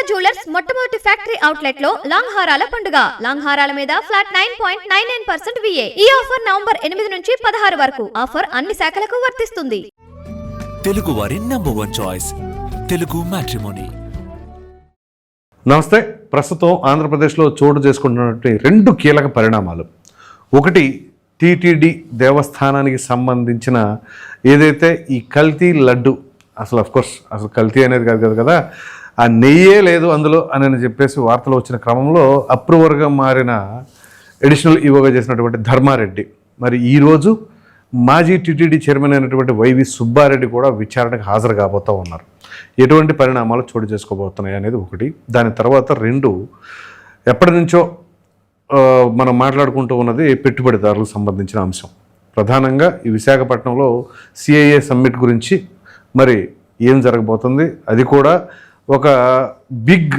Jewellers మొట్టమొదటి factory outlet లో long హారాల పండుగ. లాంగ్ హారాల మీద ఫ్లాట్ 9.99% VA. ఈ ఆఫర్ నవంబర్ 8 నుంచి 16 వరకు. ఆఫర్ అన్ని శాఖలకు వర్తిస్తుంది. తెలుగు వారి నంబర్ 1 చాయిస్ తెలుగు మ్యాట్రిమోనీ. నమస్తే. ప్రస్తుతం ఆంధ్రప్రదేశ్లో చోటు చేసుకుంటున్నటువంటి రెండు కీలక పరిణామాలు. ఒకటి, టీటీడీ దేవస్థానానికి సంబంధించిన ఏదైతే ఈ కల్తీ లడ్డు, అసలు కల్తీ అనేది కాదు కదా, ఆ నెయ్యే లేదు అందులో అని చెప్పేసి వార్తలు వచ్చిన క్రమంలో అప్రూవర్గా మారిన అడిషనల్ ఈవోగా చేసినటువంటి ధర్మారెడ్డి, మరి ఈరోజు మాజీ టీటీడీ చైర్మన్ అయినటువంటి వైవి సుబ్బారెడ్డి కూడా విచారణకు హాజరు కాబోతూ ఉన్నారు. ఎటువంటి పరిణామాలు చోటు చేసుకోబోతున్నాయి అనేది ఒకటి. దాని తర్వాత రెండు, ఎప్పటి నుంచో మనం మాట్లాడుకుంటూ ఉన్నది పెట్టుబడిదారులకు సంబంధించిన అంశం. ప్రధానంగా ఈ విశాఖపట్నంలో సిఐఏ సమ్మిట్ గురించి మరి ఏం జరగబోతుంది, అది కూడా ఒక బిగ్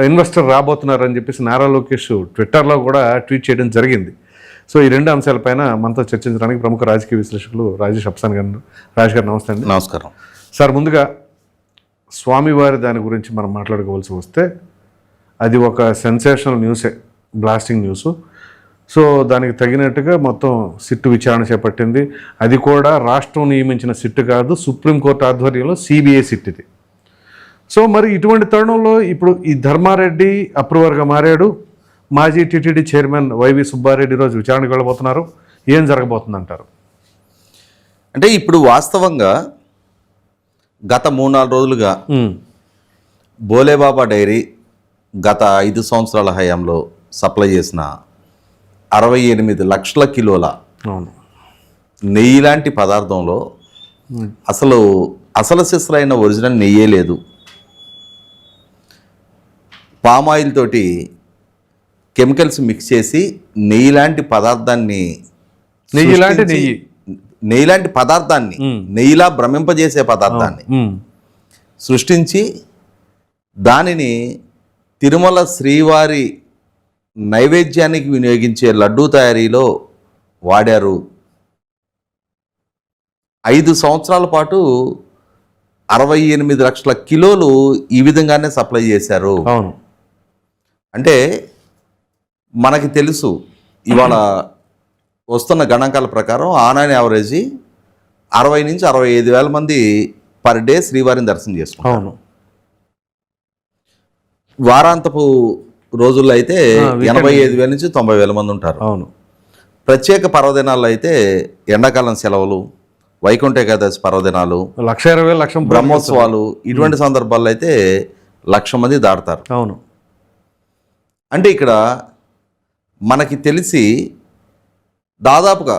ఇన్వెస్టర్ రాబోతున్నారని చెప్పేసి నారా లోకేష్ ట్విట్టర్లో కూడా ట్వీట్ చేయడం జరిగింది. సో ఈ రెండు అంశాలపైన మనతో చర్చించడానికి ప్రముఖ రాజకీయ విశ్లేషకులు రాజేష్ అప్సాన్ గారు. రాజేష్ గారు నమస్తే అండి. నమస్కారం సార్. ముందుగా స్వామివారి దాని గురించి మనం మాట్లాడుకోవాల్సి వస్తే అది ఒక సెన్సేషనల్ న్యూసే, బ్లాస్టింగ్ న్యూస్. సో దానికి తగినట్టుగా మొత్తం సిట్టు విచారణ చేపట్టింది. అది కూడా రాష్ట్రం నియమించిన సిట్టు కాదు, సుప్రీంకోర్టు ఆధ్వర్యంలో సిబిఐ సిట్ ఇది. సో మరి ఇటువంటి తరుణంలో ఇప్పుడు ఈ ధర్మారెడ్డి అప్రూవర్గా మారాడు. మాజీ టీటీడీ చైర్మన్ వైవి సుబ్బారెడ్డి రోజు విచారణకు వెళ్ళబోతున్నారు. ఏం జరగబోతుందంటారు? అంటే ఇప్పుడు వాస్తవంగా గత 3-4 రోజులుగా బోలేబాబా డైరీ గత 5 సంవత్సరాల హయాంలో సప్లై చేసిన 68 లక్షల కిలోల నెయ్యి లాంటి పదార్థంలో అసలు సిస్సరైన ఒరిజినల్ నెయ్యే లేదు. పామాయిల్ తోటి కెమికల్స్ మిక్స్ చేసి నెయ్యి లాంటి పదార్థాన్ని నెయ్యిలా భ్రమింపజేసే పదార్థాన్ని సృష్టించి దానిని తిరుమల శ్రీవారి నైవేద్యానికి వినియోగించే లడ్డూ తయారీలో వాడారు. 5 సంవత్సరాల పాటు 68 లక్షల కిలోలు ఈ విధంగానే సప్లై చేశారు. అంటే మనకి తెలుసు, ఇవాళ వస్తున్న గణాంకాల ప్రకారం ఆన్ యావరేజీ 60 నుంచి 65 వేల మంది పర్ డే శ్రీవారిని దర్శనం చేసుకుంటారు. వారాంతపు రోజుల్లో అయితే 85,000 నుంచి 90,000 మంది ఉంటారు. ప్రత్యేక పర్వదినాల్లో అయితే ఎండాకాలం సెలవులు, వైకుంఠ ఏకాదశి పర్వదినాలు, 1,20,000 బ్రహ్మోత్సవాలు, ఇటువంటి సందర్భాల్లో అయితే 1,00,000 మంది దాటుతారు. అంటే ఇక్కడ మనకి తెలిసి దాదాపుగా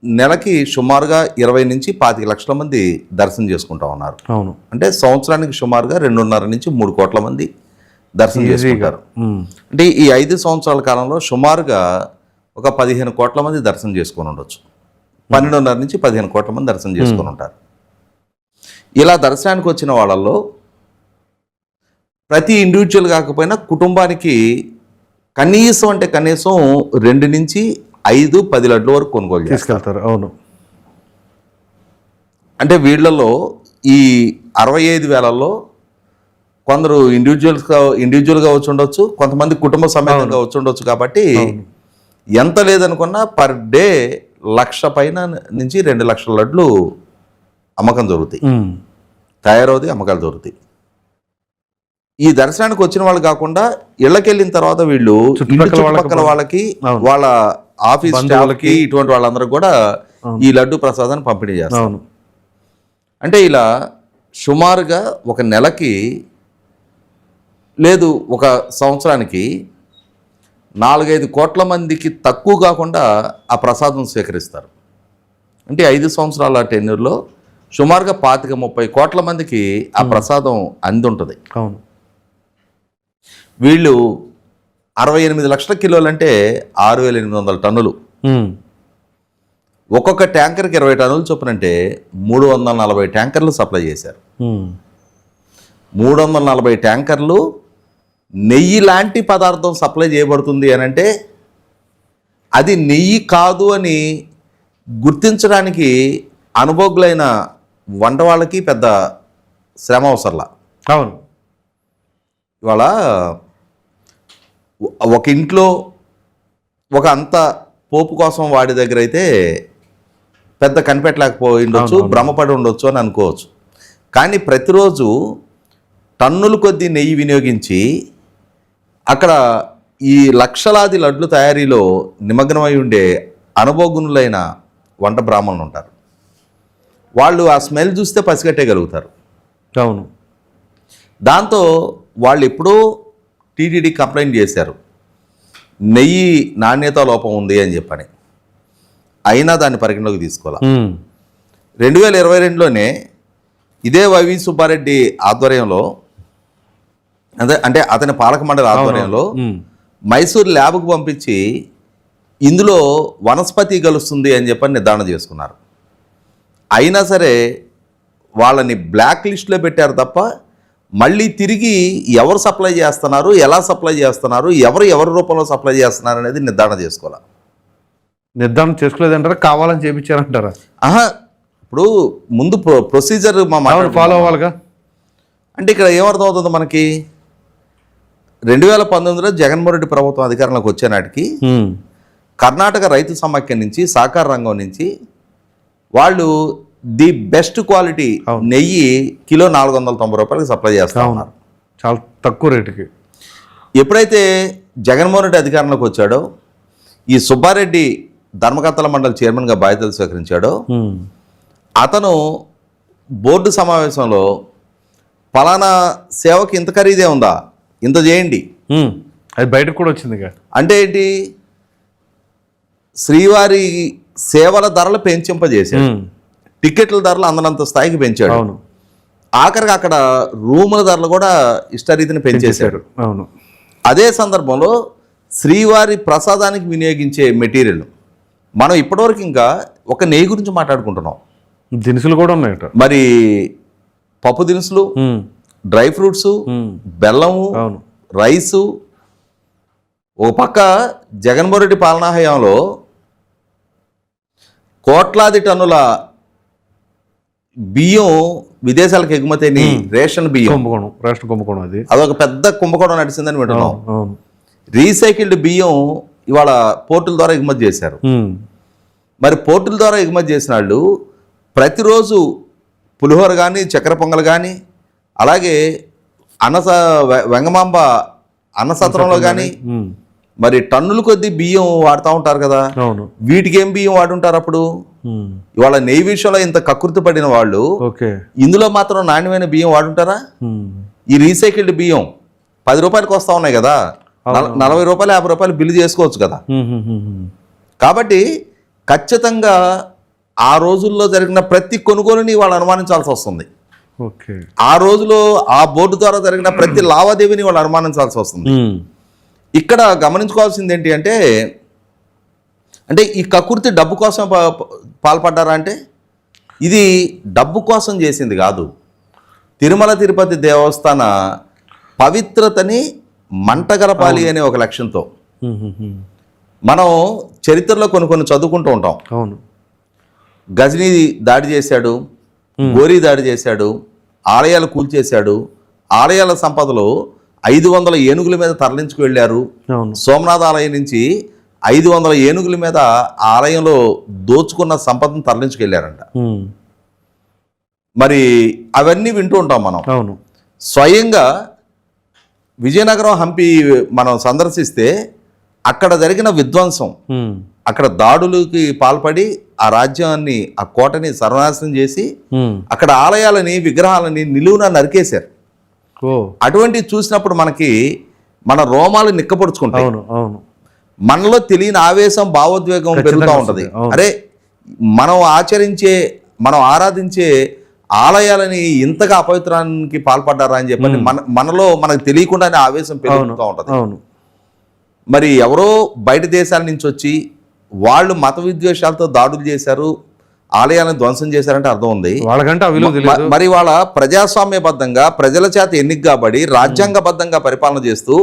నెలకి సుమారుగా 20 నుంచి 25 లక్షల మంది దర్శనం చేసుకుంటా ఉన్నారు. అంటే సంవత్సరానికి సుమారుగా 2.5 నుంచి 3 కోట్ల మంది దర్శనం చేసుకుంటారు. అంటే ఈ 5 సంవత్సరాల కాలంలో సుమారుగా ఒక 15 కోట్ల మంది దర్శనం చేసుకొని ఉండొచ్చు. 12.5 నుంచి 15 కోట్ల మంది దర్శనం చేసుకొని ఉంటారు. ఇలా దర్శనానికి వచ్చిన వాళ్ళల్లో ప్రతి ఇండివిజువల్ కాకపోయినా కుటుంబానికి కనీసం 2 నుంచి 5-10 లడ్ల వరకు కొనుగోలు చేసుకెళ్తారు. అంటే వీళ్ళలో ఈ 65,000లో కొందరు ఇండివిజువల్గా వచ్చి ఉండొచ్చు, కొంతమంది కుటుంబ సమేతంగా వచ్చి ఉండొచ్చు. కాబట్టి ఎంత లేదనుకున్నా పర్ డే 1,00,000 పైన నుంచి 2 లక్షల లడ్లు అమ్మకం జరుగుతాయి, తయారవుతాయి, అమ్మకాలు జరుగుతాయి. ఈ దర్శనానికి వచ్చిన వాళ్ళు కాకుండా ఇళ్ళకి వెళ్ళిన తర్వాత వీళ్ళు చుట్టుపక్కల వాళ్ళకి, వాళ్ళ ఆఫీస్ స్టాఫ్కి, ఇటువంటి వాళ్ళందరూ కూడా ఈ లడ్డు ప్రసాదాన్ని పంపిణీ చేస్తారు. అంటే ఇలా సుమారుగా ఒక నెలకి లేదు ఒక సంవత్సరానికి 4-5 కోట్ల మందికి తక్కువ కాకుండా ఆ ప్రసాదం స్వీకరిస్తారు. అంటే 5 సంవత్సరాల టెన్యూర్లో సుమారుగా 25-30 కోట్ల మందికి ఆ ప్రసాదం అంది ఉంటుంది. వీళ్ళు 68 లక్షల కిలోలు అంటే 6,800 టన్నులు. ఒక్కొక్క ట్యాంకర్కి 20 టన్నులు చొప్పునంటే 340 ట్యాంకర్లు సప్లై చేశారు. 340 ట్యాంకర్లు నెయ్యి లాంటి పదార్థం సప్లై చేయబడుతుంది అని అంటే అది నెయ్యి కాదు అని గుర్తించడానికి అనుభవజ్ఞులైన వంట వాళ్ళకి పెద్ద శ్రమ అవసరంలా. ఇవాళ ఒక ఇంట్లో ఒక అంత పోపు కోసం వాడి దగ్గర అయితే పెద్ద కనిపెట్టలేకపోయి ఉండొచ్చు, భ్రమపడి ఉండొచ్చు అని అనుకోవచ్చు. కానీ ప్రతిరోజు టన్నుల కొద్దీ నెయ్యి వినియోగించి అక్కడ ఈ లక్షలాది లడ్లు తయారీలో నిమగ్నమై ఉండే అనుభవజ్ఞులైన వంట బ్రాహ్మణులు ఉంటారు. వాళ్ళు ఆ స్మెల్ చూస్తే పసిగట్టేయగలుగుతారు. అవును. దాంతో వాళ్ళు ఎప్పుడో టీటీడీ కంప్లైంట్ చేశారు, నెయ్యి నాణ్యత లోపం ఉంది అని చెప్పని. అయినా దాన్ని పరిగణలోకి తీసుకోవాలి. 2022లోనే ఇదే వైవి సుబ్బారెడ్డి ఆధ్వర్యంలో, అంటే అతని పాలక మండలి ఆధ్వర్యంలో మైసూర్ ల్యాబ్కు పంపించి ఇందులో వనస్పతి కలుస్తుంది అని చెప్పని నిర్ధారణ చేసుకున్నారు. అయినా సరే వాళ్ళని బ్లాక్ లిస్ట్లో పెట్టారు తప్ప మళ్ళీ తిరిగి ఎవరు సప్లై చేస్తున్నారు, ఎలా సప్లై చేస్తున్నారు, ఎవరి రూపంలో సప్లై చేస్తున్నారు అనేది నిర్ధారణ చేసుకోవాలి. నిర్ధారణ చేసుకోలేదంటారా, కావాలని చేయించారంటారా? ఇప్పుడు ముందు ప్రొసీజర్ ఫాలో అవ్వాలిగా. అంటే ఇక్కడ ఏమర్థం అవుతుంది మనకి, 2019లో జగన్మోహన్ రెడ్డి ప్రభుత్వం అధికారంలోకి వచ్చే నాటికి కర్ణాటక రైతు సమాఖ్య నుంచి, సహకార రంగం నుంచి వాళ్ళు ది బెస్ట్ క్వాలిటీ నెయ్యి కిలో 490 రూపాయలకి సప్లై చేస్తా ఉన్నారు, చాలా తక్కువ రేటుకి. ఎప్పుడైతే జగన్మోహన్ రెడ్డి అధికారంలోకి వచ్చాడో, ఈ సుబ్బారెడ్డి ధర్మకర్తల మండలి చైర్మన్గా బాధ్యతలు స్వీకరించాడో, అతను బోర్డు సమావేశంలో పలానా సేవకి ఇంత ఖరీదే ఉందా, ఇంత చేయండి, అది బయటకు కూడా వచ్చింది. అంటే ఏంటి, శ్రీవారి సేవల ధరలు పెంచింపజేశాడు, టికెట్ల ధరలు అందనంత స్థాయికి పెంచాడు. ఆఖరికి అక్కడ రూముల ధరలు కూడా ఇష్టరీతిని పెంచేశాడు. అదే సందర్భంలో శ్రీవారి ప్రసాదానికి వినియోగించే మెటీరియల్, మనం ఇప్పటివరకు ఇంకా ఒక నెయ్యి గురించి మాట్లాడుకుంటున్నాం, దినుసులు కూడా ఉన్నాయట. మరి పప్పు దినుసులు, డ్రై ఫ్రూట్స్, బెల్లము, రైసు. ఒక పక్క జగన్మోహన్ రెడ్డి పాలనా హయాంలో కోట్లాది టన్నుల బియ్యం విదేశాలకు ఎగుమతి అయిన రేషన్ బియ్యం, కుంభకోణం, అదొక పెద్ద కుంభకోణం నడిచిందని వింటున్నాం. రీసైకిల్డ్ బియ్యం ఇవాళ పోర్టుల ద్వారా ఎగుమతి చేశారు. మరి పోర్టుల ద్వారా ఎగుమతి చేసిన వాళ్ళు ప్రతిరోజు పులిహోర కానీ, చక్కెర పొంగల్ కానీ, అలాగే వెంగమాంబ అన్నసత్రంలో కానీ మరి టన్నుల కొద్దీ బియ్యం వాడుతూ ఉంటారు కదా. వీటికి ఏం బియ్యం వాడుంటారు అప్పుడు? ఇవాళ నెయ్యి విషయంలో ఇంత కకృతి పడిన వాళ్ళు ఇందులో మాత్రం నాణ్యమైన బియ్యం వాడుంటారా? ఈ రీసైకిల్డ్ బియ్యం 10 రూపాయలకి వస్తూ ఉన్నాయి కదా, 40 రూపాయలు 50 రూపాయలు బిల్లు చేసుకోవచ్చు కదా. కాబట్టి ఖచ్చితంగా ఆ రోజుల్లో జరిగిన ప్రతి కొనుగోలుని వాళ్ళు అనుమానించాల్సి వస్తుంది. ఆ రోజులో ఆ బోర్డు ద్వారా జరిగిన ప్రతి లావాదేవీని వాళ్ళు అనుమానించాల్సి వస్తుంది. ఇక్కడ గమనించుకోవాల్సింది ఏంటి అంటే ఈ కకృతి డబ్బు కోసం పాల్పడ్డారా అంటే, ఇది డబ్బు కోసం చేసింది కాదు. తిరుమల తిరుపతి దేవస్థాన పవిత్రతని మంటగరపాలి అనే ఒక లక్ష్యంతో మనం చరిత్రలో కొన్ని చదువుకుంటూ ఉంటాం. గజనీ దాడి చేశాడు, గోరీ దాడి చేశాడు, ఆలయాలు కూల్చేశాడు, ఆలయాల సంపదలో 500 ఏనుగుల మీద తరలించుకు వెళ్ళారు. సోమనాథ ఆలయం నుంచి 500 ఏనుగుల మీద ఆలయంలో దోచుకున్న సంపదను తరలించుకెళ్ళారంట. మరి అవన్నీ వింటూ ఉంటాం మనం. స్వయంగా విజయనగరం, హంపి మనం సందర్శిస్తే అక్కడ జరిగిన విధ్వంసం, అక్కడ దాడులకి పాల్పడి ఆ రాజ్యాన్ని, ఆ కోటని సర్వనాశనం చేసి అక్కడ ఆలయాలని, విగ్రహాలని నిలువున నరికేశారు. అటువంటి చూసినప్పుడు మన రోమాలు నిక్కపొడుచుకుంటాయి. మనలో తెలియని ఆవేశం, భావోద్వేగం పెరుగుతూ ఉంటది. అరే, మనం ఆరాధించే ఆలయాలని ఇంతగా అపవిత్రానికి పాల్పడ్డారా అని చెప్పని మనలో మనకు తెలియకుండానే ఆవేశం పెరుగుతూ ఉంటది. మరి ఎవరో బయట దేశాల నుంచి వచ్చి వాళ్ళు మత విద్వేషాలతో దాడులు చేశారు, ఆలయాలను ధ్వంసం చేశారంటే అర్థం ఉంది. మరి వాళ్ళ ప్రజాస్వామ్యబద్ధంగా ప్రజల చేత ఎన్నిక కాబడి రాజ్యాంగబద్ధంగా పరిపాలన చేస్తూ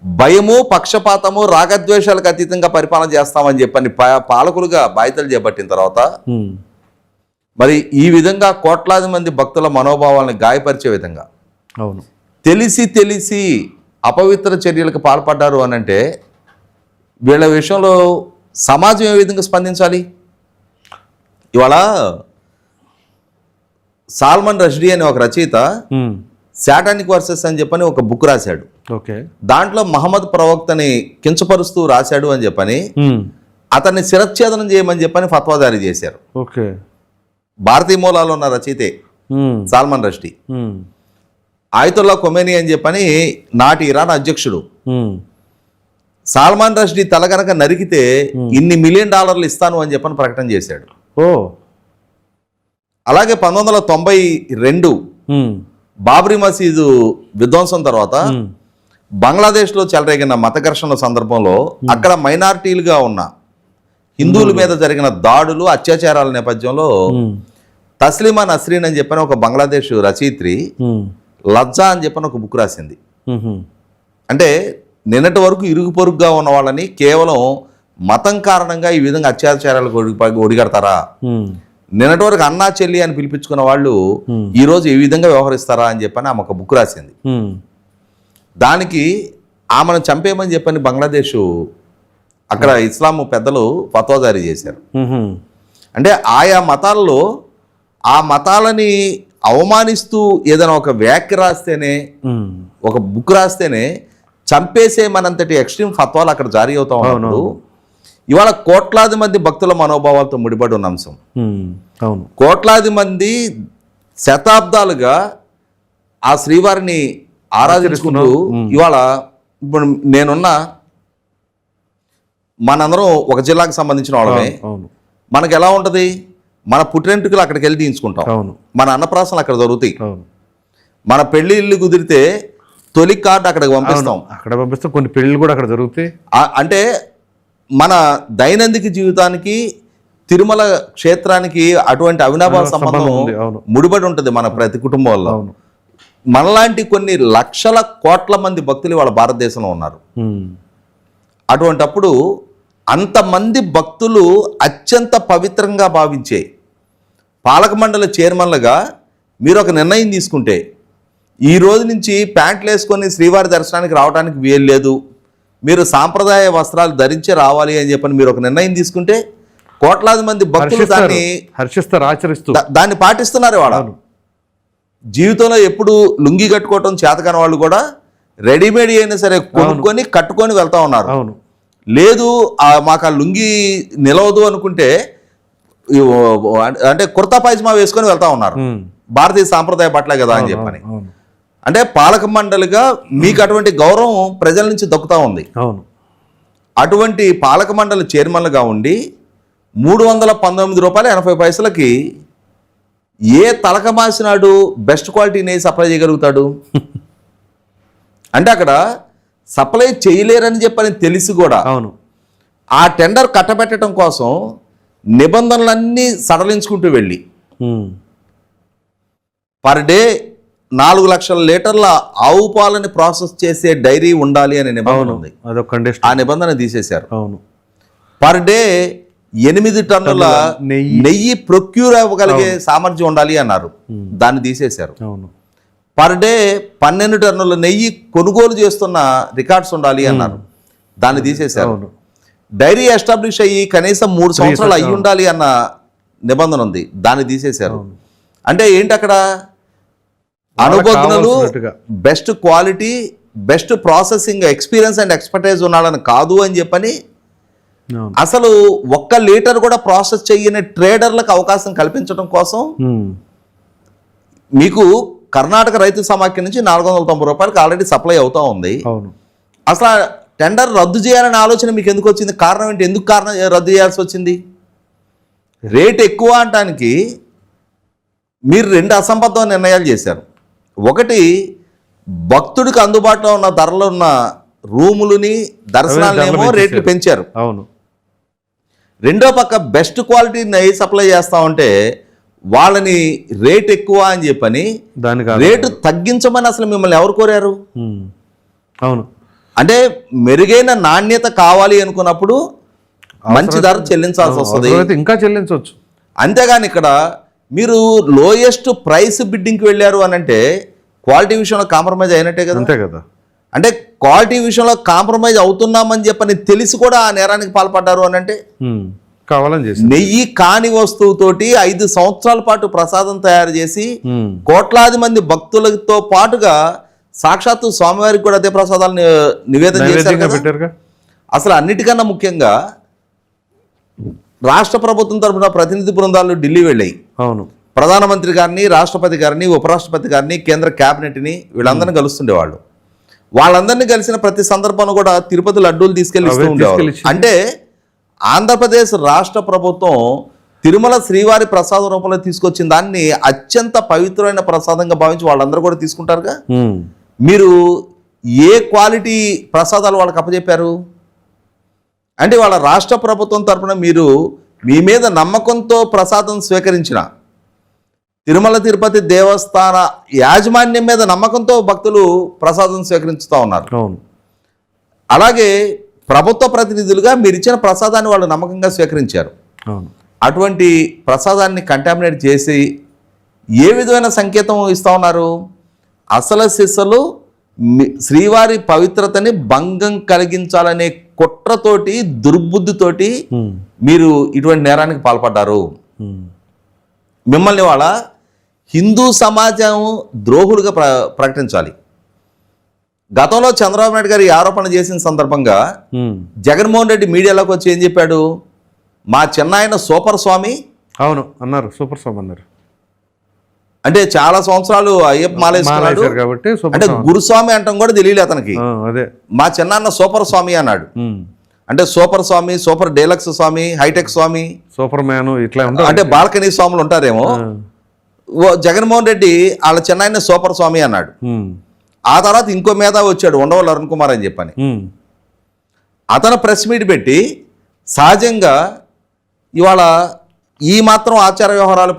భయము, పక్షపాతము, రాగద్వేషాలకు అతీతంగా పరిపాలన చేస్తామని చెప్పని పాలకులుగా బాధ్యతలు చేపట్టిన తర్వాత మరి ఈ విధంగా కోట్లాది మంది భక్తుల మనోభావాలను గాయపరిచే విధంగా తెలిసి అపవిత్ర చర్యలకు పాల్పడ్డారు అని అంటే వీళ్ళ విషయంలో సమాజం ఏ విధంగా స్పందించాలి? ఇవాళ సాల్మన్ రష్డీ అనే ఒక రచయిత శాటానిక్ వర్సెస్ అని చెప్పని ఒక బుక్ రాశాడు. ఓకే. దాంట్లో మహమ్మద్ ప్రవక్తని కించపరుస్తూ రాశాడు అని చెప్పని అతన్ని శిరచ్ఛేదనం చేయమని చెప్పని ఫత్వా జారీ చేశారు. ఓకే. భారతీయ మూలాలు ఉన్న రచయితే సాల్మన్ రష్డీ. ఆయతుల్లా ఖొమేనీ అని చెప్పని నాటి ఇరాన్ అధ్యక్షుడు. సాల్మాన్ రష్డీ తల కనుక నరికితే $1 మిలియన్ ఇస్తాను అని చెప్పని ప్రకటన చేశాడు. ఓ. అలాగే 1992 బాబ్రీ మసీదు విధ్వంసం తర్వాత బంగ్లాదేశ్లో చెలరేగిన మత ఘర్షణల సందర్భంలో అక్కడ మైనారిటీలుగా ఉన్న హిందువుల మీద జరిగిన దాడులు, అత్యాచారాల నేపథ్యంలో తస్లిమా నస్రీన్ అని చెప్పిన ఒక బంగ్లాదేశ్ రచయిత్రి లజ్జా అని చెప్పిన ఒక బుక్ రాసింది. అంటే నిన్నటి వరకు ఇరుగు పొరుగుగా ఉన్న వాళ్ళని కేవలం మతం కారణంగా ఈ విధంగా అత్యాచారాలకు ఒడిగడతారా, నిన్నటి వరకు అన్నా చెల్లి అని పిలిపించుకున్న వాళ్ళు ఈ రోజు ఏ విధంగా వ్యవహరిస్తారా అని చెప్పని ఆమె ఒక బుక్ రాసింది. దానికి ఆమెను చంపేయమని చెప్పని బంగ్లాదేశ్ అక్కడ ఇస్లాం పెద్దలు ఫత్వా జారీ చేశారు. అంటే ఆయా మతాల్లో ఆ మతాలని అవమానిస్తూ ఏదైనా ఒక వ్యాఖ్య రాస్తేనే, ఒక బుక్ రాస్తేనే చంపేసేమనంతటి ఎక్స్ట్రీమ్ ఫత్వాలు అక్కడ జారీ అవుతా ఉన్నప్పుడు ఇవాళ కోట్లాది మంది భక్తుల మనోభావాలతో ముడిపడి ఉన్న అంశం. కోట్లాది మంది శతాబ్దాలుగా ఆ శ్రీవారిని ఆరాధించుకుంటూ ఇవాళ ఇప్పుడు మనందరం ఒక జిల్లాకు సంబంధించిన వాళ్ళమే. మనకు ఎలా ఉంటుంది, మన పుట్టినెంటుకలు అక్కడికి వెళ్ళి తీయించుకుంటాం, మన అన్నప్రాసనలు అక్కడ జరుగుతాయి, మన పెళ్లి ఇల్లు కుదిరితే తొలి కార్డు అక్కడికి పంపిస్తాం, కొన్ని పెళ్లిళ్ళు కూడా అక్కడ జరుగుతాయి. అంటే మన దైనందిక జీవితానికి తిరుమల క్షేత్రానికి అటువంటి అవినాభావ సంబంధం ముడిపడి ఉంటుంది మన ప్రతి కుటుంబంలో. మనలాంటి కొన్ని లక్షల కోట్ల మంది భక్తులు వాళ్ళ భారతదేశంలో ఉన్నారు. అటువంటప్పుడు అంతమంది భక్తులు అత్యంత పవిత్రంగా భావించే పాలక మండలి చైర్మన్లుగా మీరు ఒక నిర్ణయం తీసుకుంటే ఈ రోజు నుంచి ప్యాంట్లు వేసుకొని శ్రీవారి దర్శనానికి రావడానికి వీలు లేదు, మీరు సాంప్రదాయ వస్త్రాలు ధరించే రావాలి అని చెప్పని మీరు ఒక నిర్ణయం తీసుకుంటే కోట్లాది మంది భక్తులు దాన్ని హర్షిస్తారు, ఆచరిస్తూ దాన్ని పాటిస్తున్నారు. వాళ్ళు జీవితంలో ఎప్పుడు లుంగి కట్టుకోవటం చేతకాని వాళ్ళు కూడా రెడీమేడ్ అయినా సరే కొనుక్కొని కట్టుకొని వెళ్తా ఉన్నారు. లేదు మాకు ఆ లుంగి నిలవదు అనుకుంటే అంటే కుర్తా పైజమా వేసుకొని వెళ్తా ఉన్నారు, భారతీయ సాంప్రదాయ బట్టలే కదా అని చెప్పని. అంటే పాలక మండలిగా మీకు అటువంటి గౌరవం ప్రజల నుంచి దక్కుతా ఉంది. అటువంటి పాలక మండలి చైర్మన్లుగా ఉండి $319.80 ఏ తలకమాసినాడు బెస్ట్ క్వాలిటీ నెయ్యి సప్లై చేయగలుగుతాడు? అంటే అక్కడ సప్లై చేయలేరని చెప్పని తెలిసి కూడా ఆ టెండర్ కట్టబెట్టడం కోసం నిబంధనలన్నీ సడలించుకుంటూ వెళ్ళి పర్ డే 4 లక్షల లీటర్ల ఆవు పాలని ప్రాసెస్ చేసే డైరీ ఉండాలి అనే నిబంధన ఉంది. ఆ నిబంధన తీసేశారు. పర్ డే 8 టన్నుల నెయ్యి ప్రొక్యూర్ అవ్వగలిగే సామర్థ్యం ఉండాలి అన్నారు, దాన్ని తీసేశారు. పర్ డే 12 టన్నుల నెయ్యి కొనుగోలు చేస్తున్న రికార్డ్స్ ఉండాలి అన్నారు, దాన్ని తీసేశారు. డైరీ ఎస్టాబ్లిష్ అయ్యి కనీసం 3 సంవత్సరాలు అయ్యి ఉండాలి అన్న నిబంధన ఉంది, దాన్ని తీసేశారు. అంటే ఏంటి అక్కడ అనుభవజ్ఞులు, best quality, best processing experience and expertise ఉన్నాడని కాదు అని చెప్పని అసలు 1 లీటర్ కూడా ప్రాసెస్ చేయని ట్రేడర్లకు అవకాశం కల్పించడం కోసం మీకు కర్ణాటక రైతు సమాఖ్య నుంచి $490 ఆల్రెడీ సప్లై అవుతా ఉంది. అసలు టెండర్ రద్దు చేయాలనే ఆలోచన మీకు ఎందుకు వచ్చింది? కారణం ఏంటి? ఎందుకు రద్దు చేయాల్సి వచ్చింది? రేట్ ఎక్కువ అనడానికి మీరు 2 అసంబద్ధ నిర్ణయాలు చేశారు. ఒకటి, భక్తుడికి అందుబాటులో ఉన్న ధరలు ఉన్న రూములని దర్శనాలనేమో రేట్లు పెంచారు. రెండో పక్క బెస్ట్ క్వాలిటీ నెయ్యి సప్లై చేస్తా ఉంటే వాళ్ళని రేట్ ఎక్కువ అని చెప్పని రేటు తగ్గించమని అసలు మిమ్మల్ని ఎవరు కోరారు? అంటే మెరుగైన నాణ్యత కావాలి అనుకున్నప్పుడు మంచి ధర చెల్లించాల్సి వస్తుంది, ఇంకా చెల్లించవచ్చు. అంతేగాని ఇక్కడ మీరు లోయెస్ట్ ప్రైస్ బిడ్డింగ్కి వెళ్ళారు అని అంటే క్వాలిటీ విషయంలో కాంప్రమైజ్ అయినట్టే కదా. అంతే కదా. అంటే క్వాలిటీ విషయంలో కాంప్రమైజ్ అవుతున్నామని చెప్పని తెలిసి కూడా ఆ నేరానికి పాల్పడ్డారు అని అంటే కావాలని చేసి నెయ్యి కాని వస్తువుతోటి 5 సంవత్సరాల పాటు ప్రసాదం తయారు చేసి కోట్లాది మంది భక్తులతో పాటుగా సాక్షాత్తు స్వామివారికి కూడా అదే ప్రసాదాలు నివేదన చేశారు కదా. పెట్టారుగా. అసలు అన్నిటికన్నా ముఖ్యంగా రాష్ట్ర ప్రభుత్వం తరఫున ప్రతినిధి బృందాలు ఢిల్లీ వెళ్ళాయి. అవును. ప్రధానమంత్రి గారిని, రాష్ట్రపతి గారిని, ఉపరాష్ట్రపతి గారిని, కేంద్ర క్యాబినెట్ని వీళ్ళందరినీ కలుస్తుండేవాళ్ళు. వాళ్ళందరినీ కలిసిన ప్రతి సందర్భంలో కూడా తిరుపతి లడ్డూలు తీసుకెళ్లి ఇస్తూ ఉండేవాళ్ళు. అంటే ఆంధ్రప్రదేశ్ రాష్ట్ర ప్రభుత్వం తిరుమల శ్రీవారి ప్రసాద రూపంలో తీసుకొచ్చిన దాన్ని అత్యంత పవిత్రమైన ప్రసాదంగా భావించి వాళ్ళందరూ కూడా తీసుకుంటారుగా. మీరు ఏ క్వాలిటీ ప్రసాదాలు వాళ్ళకి అప్పచెప్పారు అంటే వాళ్ళ రాష్ట్ర ప్రభుత్వం తరఫున మీరు మీ మీద నమ్మకంతో ప్రసాదం స్వీకరించిన తిరుమల తిరుపతి దేవస్థాన యాజమాన్యం మీద నమ్మకంతో భక్తులు ప్రసాదం స్వీకరించుతూ ఉన్నారు. అలాగే ప్రభుత్వ ప్రతినిధులుగా మీరు ఇచ్చిన ప్రసాదాన్ని వాళ్ళు నమ్మకంగా స్వీకరించారు. అటువంటి ప్రసాదాన్ని కంటామినేట్ చేసి ఏ విధమైన సంకేతం ఇస్తూ ఉన్నారు? అసలు సిసలు శ్రీవారి పవిత్రతని భంగం కలిగించాలనే కుట్రతోటి, దుర్బుద్ధితోటి మీరు ఇటువంటి నేరానికి పాల్పడ్డారు. మిమ్మల్ని వాళ్ళ హిందూ సమాజం ద్రోహులుగా ప్రకటించాలి. గతంలో చంద్రబాబు నాయుడు గారు ఈ ఆరోపణ చేసిన సందర్భంగా జగన్మోహన్ రెడ్డి మీడియాలోకి వచ్చి ఏం చెప్పాడు? మా చిన్నాయన సూపర్ స్వామి. అవును అన్నారు, సూపర్ స్వామి అన్నారు. అంటే చాలా సంవత్సరాలు అయ్యప్ప మాలేసుకున్నాడు కాబట్టి అంటే గురుస్వామి అంటాం కూడా తెలియలేదు అతనికి. అదే మా చిన్నాన్న సూపర్ స్వామి అన్నాడు. అంటే సూపర్ స్వామి, సూపర్ డీలక్స్ స్వామి, హైటెక్ స్వామి, సూపర్ మ్యాన్ ఇట్లా అంటే బాల్కనీ స్వాములు ఉంటారేమో. జగన్మోహన్ రెడ్డి వాళ్ళ చిన్నాయన సూపర్ స్వామి అన్నాడు. ఆ తర్వాత ఇంకో మీద వచ్చాడు ఉండవల్లి అరుణ్ కుమార్ అని చెప్పని. అతను ప్రెస్ మీట్ పెట్టి సహజంగా ఇవాళ ఈ మాత్రం ఆచార వ్యవహారాలు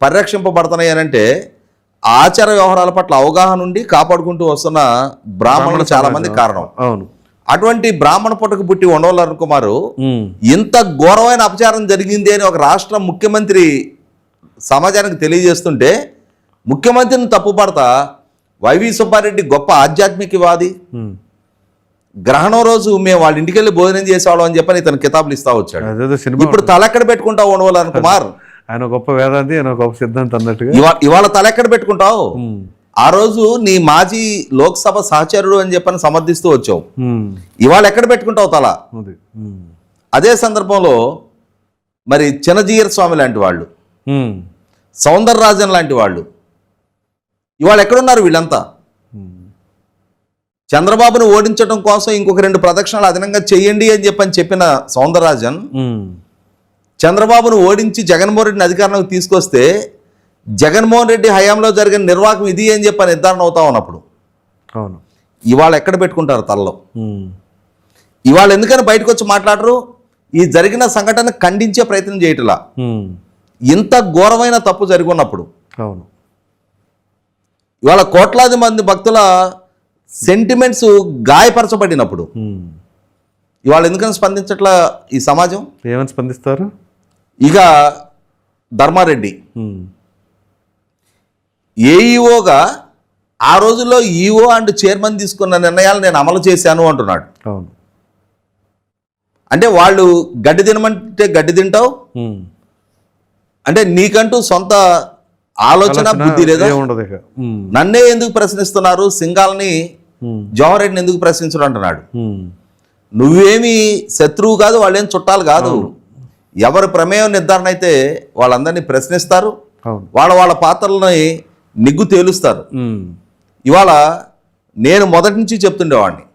పరిరక్షింపబడుతున్నాయి అని అంటే ఆచార వ్యవహారాల పట్ల అవగాహన ఉండి కాపాడుకుంటూ వస్తున్న బ్రాహ్మణులు చాలా మంది కారణం. అవును. అటువంటి బ్రాహ్మణ పుట్టకు పుట్టి ఉండవల్లి అరుణ్ కుమార్ ఇంత ఘోరమైన అపచారం జరిగింది అని ఒక రాష్ట్ర ముఖ్యమంత్రి సమాజానికి తెలియజేస్తుంటే ముఖ్యమంత్రిని తప్పుపడతా వైవి సుబ్బారెడ్డి గొప్ప ఆధ్యాత్మికవాది, గ్రహణం రోజు మేము వాళ్ళ ఇంటికి వెళ్ళి భోజనం చేసేవాళ్ళం అని చెప్పని ఇతను కితాబులు ఇస్తా వచ్చాడు. ఇప్పుడు తలెక్కడ పెట్టుకుంటావు ఉండవల్లి అరుణ్ కుమార్? ఆయన గొప్ప వేదాంతి, ఆయన గొప్ప సిద్ధాంతి అన్నట్టుగా ఇవాళ తలెక్కడ పెట్టుకుంటావు? ఆ రోజు నీ మాజీ లోక్సభ సహచరుడు అని చెప్పని సమర్థిస్తూ వచ్చావు. ఇవాళ ఎక్కడ పెట్టుకుంటావు తల? అదే సందర్భంలో మరి చిన్నజీయర్ స్వామి లాంటి వాళ్ళు, సౌందరరాజన్ లాంటి వాళ్ళు ఇవాళ ఎక్కడున్నారు? వీళ్ళంతా చంద్రబాబును ఓడించడం కోసం ఇంకొక 2 ప్రదక్షిణలు అదనంగా చెయ్యండి అని చెప్పిన సౌందరరాజన్ చంద్రబాబును ఓడించి జగన్మోహన్ రెడ్డిని అధికారంలోకి తీసుకొస్తే జగన్మోహన్ రెడ్డి హయాంలో జరిగిన నిర్వాహకం ఇది అని చెప్పి నిర్ధారణ అవుతా ఉన్నప్పుడు ఇవాళ ఎక్కడ పెట్టుకుంటారు తలలో? ఇవాళ ఎందుకని బయటకు వచ్చి మాట్లాడరు? ఈ జరిగిన సంఘటన ఖండించే ప్రయత్నం చేయటలా. ఇంత ఘోరమైన తప్పు జరిగి ఉన్నప్పుడు, ఇవాళ కోట్లాది మంది భక్తుల సెంటిమెంట్స్ గాయపరచబడినప్పుడు ఇవాళ ఎందుకని స్పందించట్లా ఈ సమాజం? ఏమని స్పందిస్తారు? ఇక ధర్మారెడ్డి ఏఈఓగా ఆ రోజుల్లో ఈఓ అండ్ చైర్మన్ తీసుకున్న నిర్ణయాలు నేను అమలు చేశాను అంటున్నాడు. అంటే వాళ్ళు గడ్డి తినమంటే గడ్డి తింటావు అంటే నీకంటూ సొంత ఆలోచన బుద్ధి లేదా? నన్నే ఎందుకు ప్రశ్నిస్తున్నారు? సింగాల్ని జవహర్ రెడ్డిని ఎందుకు ప్రశ్నించడం అంటున్నాడు. నువ్వేమి శత్రువు కాదు, వాళ్ళేం చుట్టాలు కాదు. ఎవరి ప్రమేయం నిర్ధారణ అయితే వాళ్ళందరినీ ప్రశ్నిస్తారు, వాళ్ళ పాత్రలని నిగ్గు తేలుస్తారు. ఇవాళ నేను మొదటి నుంచి చెప్తుండేవాడిని,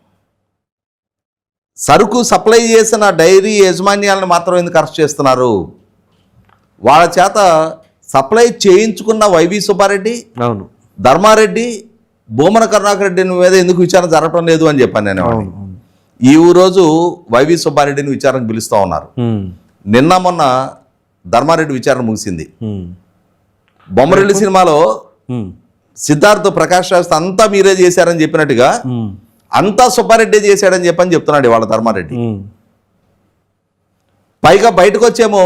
సరుకు సప్లై చేసిన డైరీ యాజమాన్యాలను మాత్రం ఎందుకు అరెస్ట్ చేస్తున్నారు? వాళ్ళ చేత సప్లై చేయించుకున్న వైవి సుబ్బారెడ్డి, ధర్మారెడ్డి, భూమన కరుణాకర్ రెడ్డి మీద ఎందుకు విచారణ జరగటం లేదు అని చెప్పాను నేను. ఈ రోజు వైవి సుబ్బారెడ్డిని విచారణకు పిలుస్తూ ఉన్నారు. నిన్న మొన్న ధర్మారెడ్డి విచారణ ముగిసింది. బొమ్మరెడ్డి సినిమాలో సిద్ధార్థ్ ప్రకాష్ రాజ్ అంతా మీరే చేశారని చెప్పినట్టుగా అంతా సుబ్బారెడ్డి చేశాడని చెప్తున్నాడు వాళ్ళ ధర్మారెడ్డి. పైగా బయటకు వచ్చేమో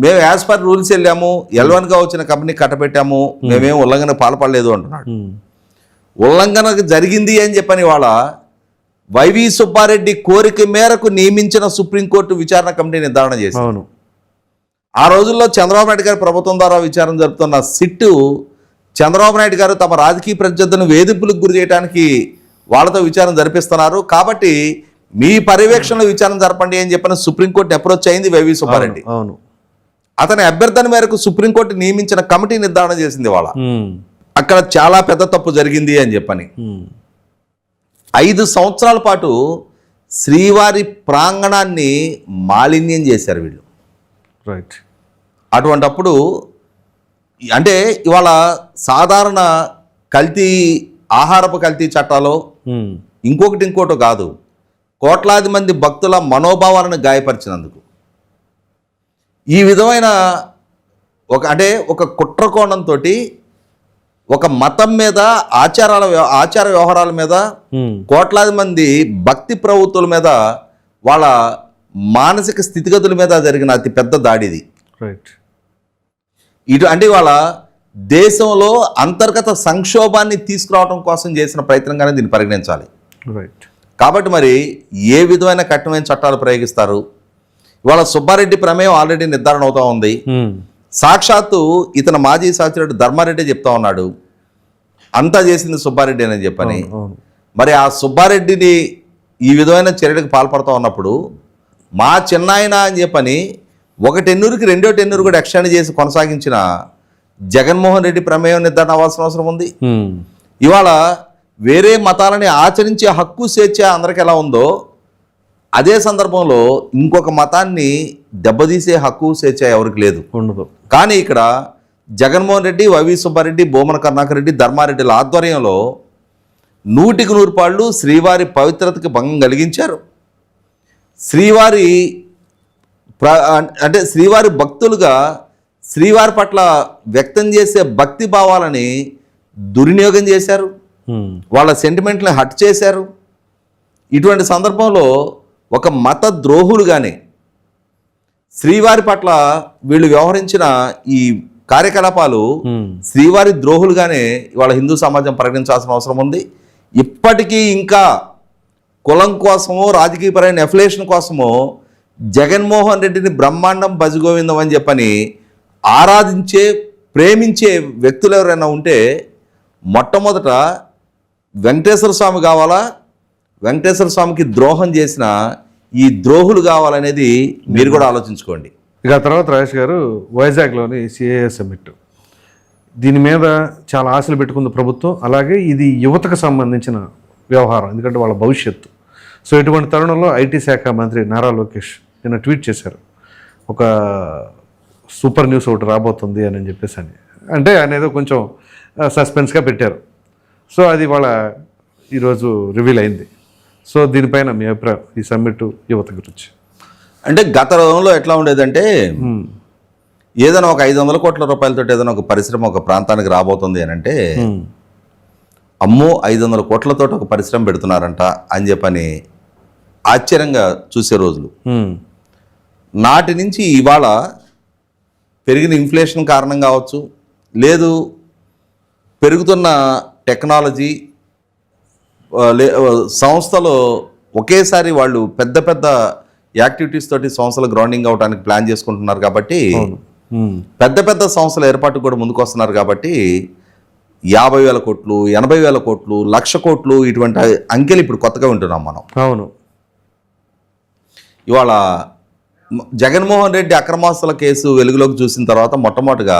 మేము యాజ్ పర్ రూల్స్ వెళ్ళాము, L1గా వచ్చిన కంపెనీ కట్టబెట్టాము, మేమేం ఉల్లంఘన పాల్పడలేదు అంటున్నాడు. ఉల్లంఘన జరిగింది అని చెప్పని వాళ్ళ వైవి సుబ్బారెడ్డి కోరిక మేరకు నియమించిన సుప్రీంకోర్టు విచారణ కమిటీ నిర్ధారణ చేసింది. అవును. ఆ రోజుల్లో చంద్రబాబు నాయుడు గారి ప్రభుత్వం ద్వారా విచారణ జరుపుతున్న సిట్టు చంద్రబాబు నాయుడు గారు తమ రాజకీయ ప్రత్యర్థులను వేధింపులకు గురి చేయడానికి వాళ్ళతో విచారణ జరిపిస్తున్నారు, కాబట్టి మీ పర్యవేక్షణలో విచారణ జరపండి అని చెప్పిన సుప్రీంకోర్టు అప్రోచ్ అయింది వైవి సుబ్బారెడ్డి. అవును. అతని అభ్యర్థన మేరకు సుప్రీంకోర్టు నియమించిన కమిటీ నిర్ధారణ చేసింది. వాళ్ళ అక్కడ చాలా పెద్ద తప్పు జరిగింది అని చెప్పని 5 సంవత్సరాల పాటు శ్రీవారి ప్రాంగణాన్ని మాలిన్యం చేశారు వీళ్ళు. రైట్. అటువంటప్పుడు అంటే ఇవాళ సాధారణ ఆహారపు కల్తీ చట్టాలో ఇంకోటి కాదు, కోట్లాది మంది భక్తుల మనోభావాలను గాయపరిచినందుకు ఈ విధమైన ఒక కుట్రకోణంతో ఒక మతం మీద ఆచార వ్యవహారాల మీద కోట్లాది మంది భక్తి ప్రవృత్తుల మీద వాళ్ళ మానసిక స్థితిగతుల మీద జరిగిన అతి పెద్ద దాడిది. రైట్. అంటే వాళ్ళ దేశంలో అంతర్గత సంక్షోభాన్ని తీసుకురావడం కోసం చేసిన ప్రయత్నంగానే దీన్ని పరిగణించాలి. రైట్. కాబట్టి మరి ఏ విధమైన కఠినమైన చట్టాలు ప్రయోగిస్తారు? ఇవాళ సుబ్బారెడ్డి ప్రమేయం ఆల్రెడీ నిర్ధారణ అవుతా ఉంది. సాక్షాత్తు ఇతను మాజీ సహచరుడు ధర్మారెడ్డి చెప్తా ఉన్నాడు అంతా చేసింది సుబ్బారెడ్డి అని చెప్పని. మరి ఆ సుబ్బారెడ్డిని ఈ విధమైన చర్యలకు పాల్పడుతూ ఉన్నప్పుడు మా చిన్నాయన అని చెప్పని ఒక టెన్యూర్కి 2వ టెన్యూర్ కూడా ఎక్స్టెండ్ చేసి కొనసాగించిన జగన్మోహన్ రెడ్డి ప్రమేయం నిర్ధారణ అవ్వాల్సిన అవసరం ఉంది. ఇవాళ వేరే మతాలని ఆచరించే హక్కు స్వేచ్ఛ అందరికి ఎలా ఉందో అదే సందర్భంలో ఇంకొక మతాన్ని దెబ్బతీసే హక్కు స్వేచ్ఛ ఎవరికి లేదు, ఉండదు. కానీ ఇక్కడ జగన్మోహన్ రెడ్డి, వైవి సుబ్బారెడ్డి, బోమన కరుణాకర్ రెడ్డి, ధర్మారెడ్డిల ఆధ్వర్యంలో 100కి 100 పాళ్ళు శ్రీవారి పవిత్రతకి భంగం కలిగించారు. శ్రీవారి భక్తులుగా శ్రీవారి పట్ల వ్యక్తం చేసే భక్తి భావాలని దుర్వినియోగం చేశారు, వాళ్ళ సెంటిమెంట్ని హట్ చేశారు. ఇటువంటి సందర్భంలో ఒక మత ద్రోహులుగానే శ్రీవారి పట్ల వీళ్ళు వ్యవహరించిన ఈ కార్యకలాపాలు శ్రీవారి ద్రోహులుగానే ఇవాళ హిందూ సమాజం పరిగణించాల్సిన అవసరం ఉంది. ఇప్పటికీ ఇంకా కులం కోసమో రాజకీయపరమైన ఎఫిలియేషన్ కోసమో జగన్మోహన్ రెడ్డిని బ్రహ్మాండం భజగోవిందం అని చెప్పని ఆరాధించే ప్రేమించే వ్యక్తులు ఎవరైనా ఉంటే మొట్టమొదట వెంకటేశ్వర స్వామి కావాలా, వెంకటేశ్వర స్వామికి ద్రోహం చేసిన ఈ ద్రోహులు కావాలనేది మీరు కూడా ఆలోచించుకోండి. ఇక తర్వాత రాజేష్ గారు వైజాగ్లోని సిఏఏ సమ్మిట్, దీని మీద చాలా ఆశలు పెట్టుకుంది ప్రభుత్వం. అలాగే ఇది యువతకు సంబంధించిన వ్యవహారం, ఎందుకంటే వాళ్ళ భవిష్యత్తు. సో ఇటువంటి తరుణంలో ఐటీ శాఖ మంత్రి నారా లోకేష్ నిన్న ట్వీట్ చేశారు, ఒక సూపర్ న్యూస్ ఒకటి రాబోతుంది అని చెప్పేసి అంటే అనేది కొంచెం సస్పెన్స్గా పెట్టారు. సో అది వాళ్ళ ఈరోజు రివీల్ అయింది. సో దీనిపైన మీ అభిప్రాయం, ఈ సమ్మిట్ యువత గురించి? అంటే గత రోజుల్లో ఎట్లా ఉండేదంటే ఏదైనా ఒక 500 కోట్ల రూపాయలతో ఏదైనా ఒక పరిశ్రమ ఒక ప్రాంతానికి రాబోతుంది అని అంటే అమ్మో 500 కోట్లతో ఒక పరిశ్రమ పెడుతున్నారంట అని చెప్పని ఆశ్చర్యంగా చూసే రోజులు. నాటి నుంచి ఇవాళ పెరిగిన ఇన్ఫ్లేషన్ కారణం కావచ్చు, లేదు పెరుగుతున్న టెక్నాలజీ, సంస్థలో ఒకేసారి వాళ్ళు పెద్ద పెద్ద యాక్టివిటీస్ తోటి సంస్థలు గ్రౌండింగ్ అవడానికి ప్లాన్ చేసుకుంటున్నారు. కాబట్టి పెద్ద పెద్ద సంస్థల ఏర్పాటు కూడా ముందుకు వస్తున్నారు. కాబట్టి 50,000 కోట్లు, 80,000 కోట్లు, 1,00,000 కోట్లు ఇటువంటి అంకెలు ఇప్పుడు కొత్తగా వింటున్నాం మనం. అవును. ఇవాళ జగన్మోహన్ రెడ్డి అక్రమాస్తుల కేసు వెలుగులోకి చూసిన తర్వాత మొట్టమొదటిగా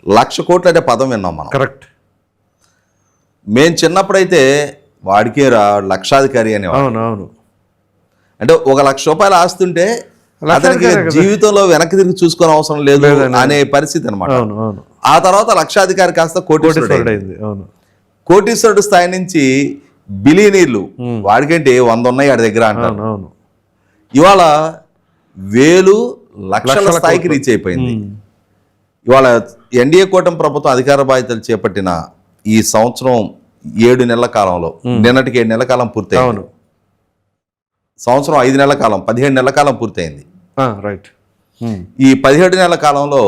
1,00,000 కోట్లు అనే పదం విన్నాం మనం. కరెక్ట్. మేము చిన్నప్పుడైతే వాడికే లక్షాధికారి అని. అవును. అంటే 1,00,000 రూపాయలు ఆస్తుంటే అతనికి జీవితంలో వెనక్కి తిరిగి చూసుకునే అవసరం లేదు అనే పరిస్థితి అనమాట. ఆ తర్వాత లక్షాధికారి కాస్త కోటీశ్వరుడు స్థాయి నుంచి బిలియనీర్లు, వాడికంటే 100 ఉన్నాయి వాడి దగ్గర అంటారు. ఇవాళ 1,000 లక్షల స్థాయికి రీచ్ అయిపోయింది. ఇవాళ ఎన్డీఏ కూటమి ప్రభుత్వం అధికార బాధ్యతలు చేపట్టిన ఈ సంవత్సరం 7 నెలల కాలంలో, నిన్నటికి 7 నెలల కాలం పూర్తయింది. సంవత్సరం 5 నెలల కాలం, 17 నెలల కాలం పూర్తయింది. రైట్. ఈ 17 నెలల కాలంలో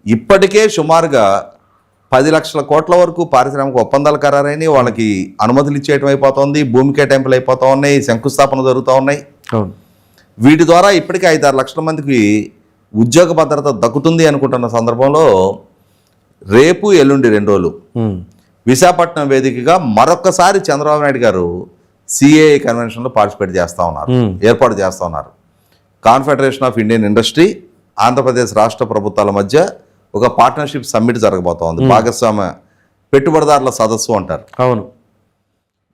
ఇప్పటికే సుమారుగా 10 లక్షల కోట్ల వరకు పారిశ్రామిక ఒప్పందాలు ఖరారైనాయి, వాళ్ళకి అనుమతులు ఇచ్చేయటం అయిపోతుంది, భూమి కేటాయింపులు అయిపోతూ ఉన్నాయి, శంకుస్థాపన జరుగుతూ ఉన్నాయి. అవును. వీటి ద్వారా ఇప్పటికే 5-6 లక్షల మందికి ఉద్యోగ భద్రత దక్కుతుంది అనుకుంటున్న సందర్భంలో రేపు ఎల్లుండి 2 రోజులు విశాఖపట్నం వేదికగా మరొకసారి చంద్రబాబు నాయుడు గారు సిఏఏ కన్వెన్షన్లో పార్టిసిపేట్ చేస్తూ ఉన్నారు, ఏర్పాటు చేస్తూ ఉన్నారు. Confederation of Indian industry, Andhra Pradesh రాష్ట్ర ప్రభుత్వాల మధ్య ఒక పార్ట్నర్షిప్ సమ్మిట్ జరగబోతోంది. భాగస్వామ్య పెట్టుబడిదారుల సదస్సు అంటారు. అవును.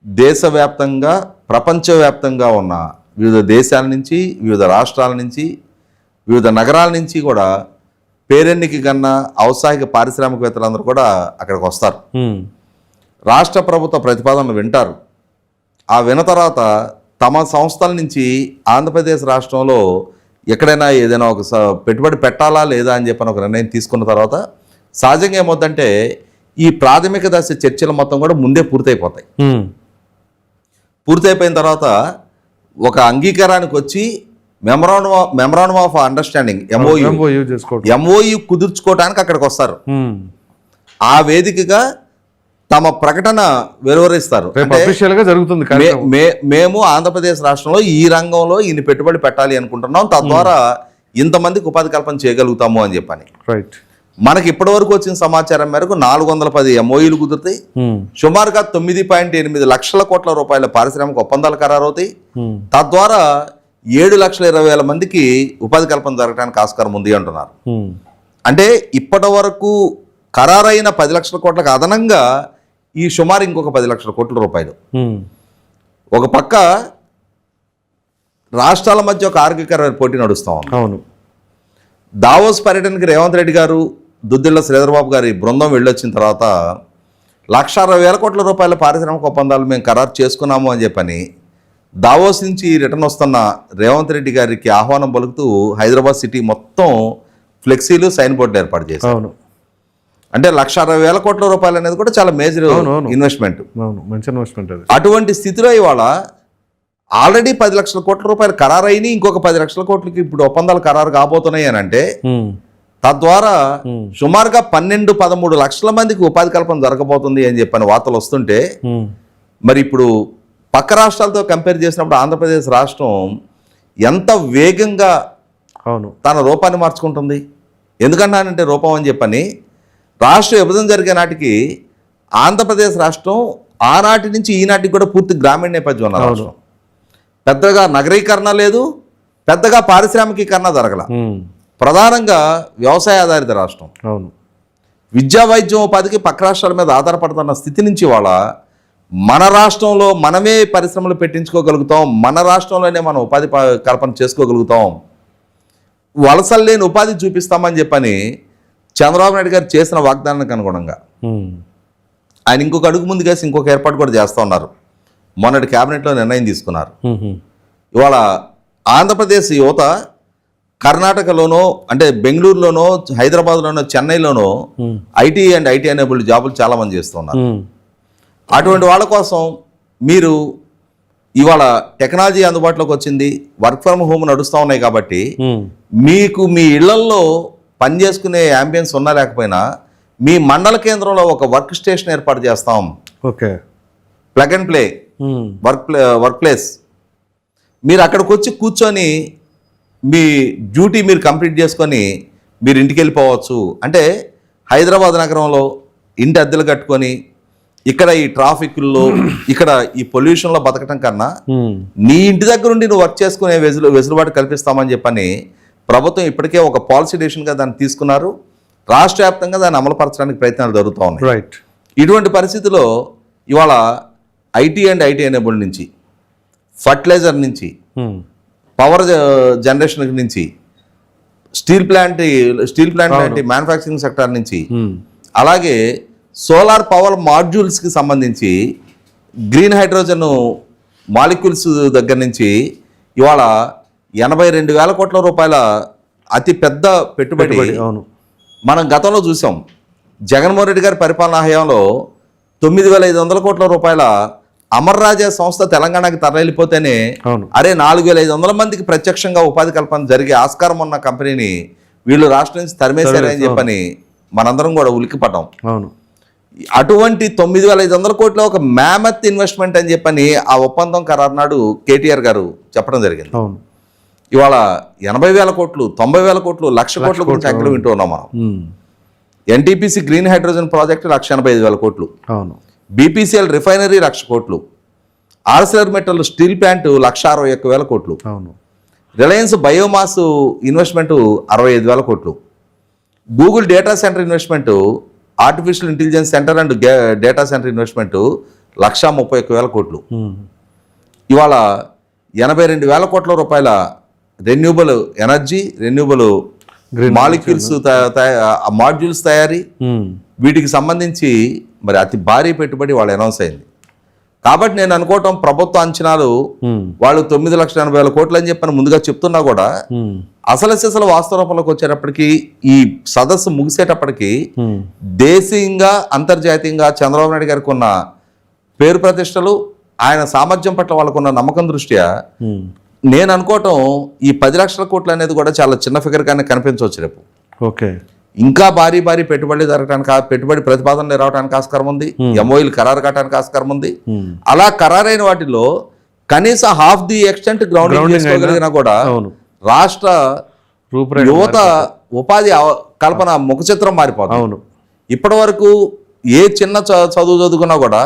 దేశవ్యాప్తంగా ప్రపంచవ్యాప్తంగా ఉన్న వివిధ దేశాల నుంచి, వివిధ రాష్ట్రాల నుంచి, వివిధ నగరాల నుంచి కూడా పేరెన్నికి కన్నా ఔత్సాహిక పారిశ్రామికవేత్తలందరూ కూడా అక్కడికి వస్తారు. రాష్ట్ర ప్రభుత్వ ప్రతిపాదనలు వింటారు. ఆ విన్న తర్వాత తమ సంస్థల నుంచి ఆంధ్రప్రదేశ్ రాష్ట్రంలో ఎక్కడైనా ఏదైనా ఒక పెట్టుబడి పెట్టాలా లేదా అని చెప్పని ఒక నిర్ణయం తీసుకున్న తర్వాత సహజంగా ఏమవుతుందంటే ఈ ప్రాథమిక దశ చర్చలు మొత్తం కూడా ముందే పూర్తయిపోతాయి. పూర్తయిపోయిన తర్వాత ఒక అంగీకారానికి వచ్చి మెమరాండం ఆఫ్ అండర్స్టాండింగ్ ఎంఓయు కుదుర్చుకోవడానికి అక్కడికి వస్తారు. ఆ వేదికగా తమ ప్రకటన వెలువరిస్తారు. మేము ఆంధ్రప్రదేశ్ రాష్ట్రంలో ఈ రంగంలో ఇన్ని పెట్టుబడి పెట్టాలి అనుకుంటున్నాం, తద్వారా ఇంతమందికి ఉపాధి కల్పన చేయగలుగుతాము అని చెప్పని. మనకి ఇప్పటి వరకు వచ్చిన సమాచారం మేరకు 410 ఎంఓయూలు కుదురుతాయి. సుమారుగా 9.8 లక్షల కోట్ల రూపాయల పారిశ్రామిక ఒప్పందాలు ఖరారవుతాయి. తద్వారా 7,20,000 మందికి ఉపాధి కల్పన జరగడానికి ఆస్కారం ఉంది అంటున్నారు. అంటే ఇప్పటి వరకు ఖరారైన 10 లక్షల కోట్లకు అదనంగా ఈ సుమారు ఇంకొక 10 లక్షల కోట్ల రూపాయలు. ఒక పక్క రాష్ట్రాల మధ్య ఒక ఆరోగ్యకరమైన పోటీ నడుస్తూ ఉంది. అవును. దావోస్ పర్యటనకి రేవంత్ రెడ్డి గారు, దుద్దిళ్ల శ్రీధర్బాబు గారి బృందం వెళ్ళొచ్చిన తర్వాత 1,60,000 కోట్ల రూపాయల పారిశ్రామిక ఒప్పందాలు మేము ఖరారు చేసుకున్నాము అని చెప్పని దావోస్ నుంచి రిటర్న్ వస్తున్న రేవంత్ రెడ్డి గారికి ఆహ్వానం పలుకుతూ హైదరాబాద్ సిటీ మొత్తం ఫ్లెక్సీలు, సైన్ బోర్డులు ఏర్పాటు చేశారు. అంటే 1,60,000 కోట్ల రూపాయలు అనేది కూడా చాలా మేజర్ ఇన్వెస్ట్మెంట్. అటువంటి స్థితిలో ఇవాళ ఆల్రెడీ 10 లక్షల కోట్ల రూపాయలు ఖరారైన ఇంకొక 10 లక్షల కోట్లకి ఇప్పుడు ఒప్పందాలు ఖరారు కాబోతున్నాయి అని అంటే తద్వారా సుమారుగా 12-13 లక్షల మందికి ఉపాధి కల్పన జరగబోతుంది అని చెప్పని వార్తలు వస్తుంటే మరి ఇప్పుడు పక్క రాష్ట్రాలతో కంపేర్ చేసినప్పుడు ఆంధ్రప్రదేశ్ రాష్ట్రం ఎంత వేగంగా తన రూపాన్ని మార్చుకుంటుంది. ఎందుకన్నానంటే రూపం అని చెప్పని రాష్ట్ర విభజన జరిగే నాటికి ఆంధ్రప్రదేశ్ రాష్ట్రం ఆనాటి నుంచి ఈనాటికి కూడా పూర్తి గ్రామీణ నేపథ్యం ఉన్న రాష్ట్రం. పెద్దగా నగరీకరణ లేదు, పెద్దగా పారిశ్రామికీకరణ జరగల. ప్రధానంగా వ్యవసాయ ఆధారిత రాష్ట్రం. విద్యా వైద్యం ఉపాధికి పక్క రాష్ట్రాల మీద ఆధారపడుతున్న స్థితి నుంచి వాళ్ళ మన రాష్ట్రంలో మనమే పరిశ్రమలు పెట్టించుకోగలుగుతాం, మన రాష్ట్రంలోనే మనం ఉపాధి కల్పన చేసుకోగలుగుతాం, వలసలు లేని ఉపాధి చూపిస్తామని చెప్పని చంద్రబాబు నాయుడు గారు చేసిన వాగ్దానానికి అనుగుణంగా ఆయన ఇంకొక అడుగు ముందుకేసి ఇంకొక ఏర్పాటు కూడా చేస్తూ ఉన్నారు. మొన్నటి క్యాబినెట్లో నిర్ణయం తీసుకున్నారు. ఇవాళ ఆంధ్రప్రదేశ్ యువత కర్ణాటకలోనో అంటే బెంగళూరులోనో, హైదరాబాద్లోనో, చెన్నైలోనో ఐటీ అండ్ ఐటీ ఎనేబుల్డ్ జాబులు చాలా మంది చేస్తున్నారు. అటువంటి వాళ్ళ కోసం మీరు ఇవాళ టెక్నాలజీ అందుబాటులోకి వచ్చింది, వర్క్ ఫ్రమ్ హోమ్ నడుస్తూ ఉన్నాయి కాబట్టి మీకు మీ ఇళ్లల్లో పని చేసుకునే యాంబియన్స్ ఉన్నా లేకపోయినా మీ మండల కేంద్రంలో ఒక వర్క్ స్టేషన్ ఏర్పాటు చేస్తాం. Plug and play work place. మీరు అక్కడికి వచ్చి కూర్చొని మీ డ్యూటీ మీరు కంప్లీట్ చేసుకొని మీరు ఇంటికి వెళ్ళిపోవచ్చు. అంటే హైదరాబాద్ నగరంలో ఇంటి అద్దెలు కట్టుకొని ఇక్కడ ఈ ట్రాఫిక్లో ఇక్కడ ఈ పొల్యూషన్లో బతకటం కన్నా నీ ఇంటి దగ్గర ఉండి నువ్వు వర్క్ చేసుకునే వెసులుబాటు కల్పిస్తామని చెప్పని ప్రభుత్వం ఇప్పటికే ఒక పాలసీ డెసిషన్గా దాన్ని తీసుకున్నారు. రాష్ట్ర వ్యాప్తంగా దాన్ని అమలుపరచడానికి ప్రయత్నాలు జరుగుతూ ఉన్నాయి. ఇటువంటి పరిస్థితిలో ఇవాళ ఐటీ అండ్ ఐటీ ఎనేబుల్డ్ నుంచి, ఫర్టిలైజర్ నుంచి, పవర్ జనరేషన్ నుంచి, స్టీల్ ప్లాంట్ లాంటి మ్యానుఫ్యాక్చరింగ్ సెక్టార్ నుంచి, అలాగే సోలార్ పవర్ మాడ్యూల్స్కి సంబంధించి గ్రీన్ హైడ్రోజన్ మాలిక్యూల్స్ దగ్గర నుంచి ఇవాళ 82,000 కోట్ల రూపాయల అతి పెద్ద పెట్టుబడి మనం గతంలో చూసాం. జగన్మోహన్ రెడ్డి గారి పరిపాలనా హయాంలో 9,500 కోట్ల రూపాయల అమర్ రాజా సంస్థ తెలంగాణకి తరలిపోతేనే అరే 4,500 మందికి ప్రత్యక్షంగా ఉపాధి కల్పన జరిగే ఆస్కారం ఉన్న కంపెనీని వీళ్ళు రాష్ట్రం నుంచి తరిమేశారని చెప్పని మనందరం కూడా ఉలిక్కిపడ్డాం. అటువంటి 9,500 కోట్ల ఒక మ్యామత్ ఇన్వెస్ట్మెంట్ అని చెప్పని ఆ ఒప్పందం ఖరారు నాడు కేటీఆర్ గారు చెప్పడం జరిగింది. అవును. ఇవాళ 80,000 కోట్లు, 90,000 కోట్లు, 1,00,000 కోట్ల గురించి ఎక్కడ వింటూ ఉన్నాం మనం. ఎన్టీపీసీ గ్రీన్ హైడ్రోజన్ ప్రాజెక్టు 185,000 కోట్లు, అవును. బీపీసీఎల్ రిఫైనరీ 1,00,000 కోట్లు, ఆర్సిలర్ మెటల్ స్టీల్ ప్లాంట్ 1,61,000 కోట్లు, అవును. రిలయన్స్ బయోమాస్ ఇన్వెస్ట్మెంట్ 65,000 కోట్లు, Google data centre investment, artificial intelligence centre and data centre investment 1,31,000 కోట్లు. ఇవాళ 82,000 కోట్ల రూపాయల renewable energy, renewable molecules modules తయారీ, వీటికి సంబంధించి మరి అతి భారీ పెట్టుబడి వాళ్ళు అనౌన్స్ అయింది. కాబట్టి నేను అనుకోవటం ప్రభుత్వ అంచనాలు వాళ్ళు 9,80,000 కోట్లు అని చెప్పని ముందుగా చెప్తున్నా కూడా అసలు వాస్తవ రూపంలోకి వచ్చేటప్పటికి ఈ సదస్సు ముగిసేటప్పటికి దేశీయంగా అంతర్జాతీయంగా చంద్రబాబు నాయుడు గారికి ఉన్న పేరు ప్రతిష్టలు, ఆయన సామర్థ్యం పట్ల వాళ్ళకున్న నమ్మకం దృష్ట్యా నేను అనుకోవటం ఈ 10 లక్షల కోట్లు అనేది కూడా చాలా చిన్న ఫిగర్ కానీ కనిపించవచ్చు రేపు. ఓకే. ఇంకా భారీ పెట్టుబడి జరగడానికి, పెట్టుబడి ప్రతిపాదనలు రావడానికి ఆస్కారం ఉంది, ఎంఓఈలు ఖరారు కావడానికి ఆస్కారం ఉంది. అలా ఖరారైన వాటిలో కనీసం హాఫ్ ది ఎక్స్టెంట్ గ్రౌండింగ్ చేసుకోగలిగినా కూడా రాష్ట్ర యువత ఉపాధి కల్పన ముఖ చిత్రం మారిపోతుంది. అవును. ఇప్పటి వరకు ఏ చిన్న చదువు చదువుకున్నా కూడా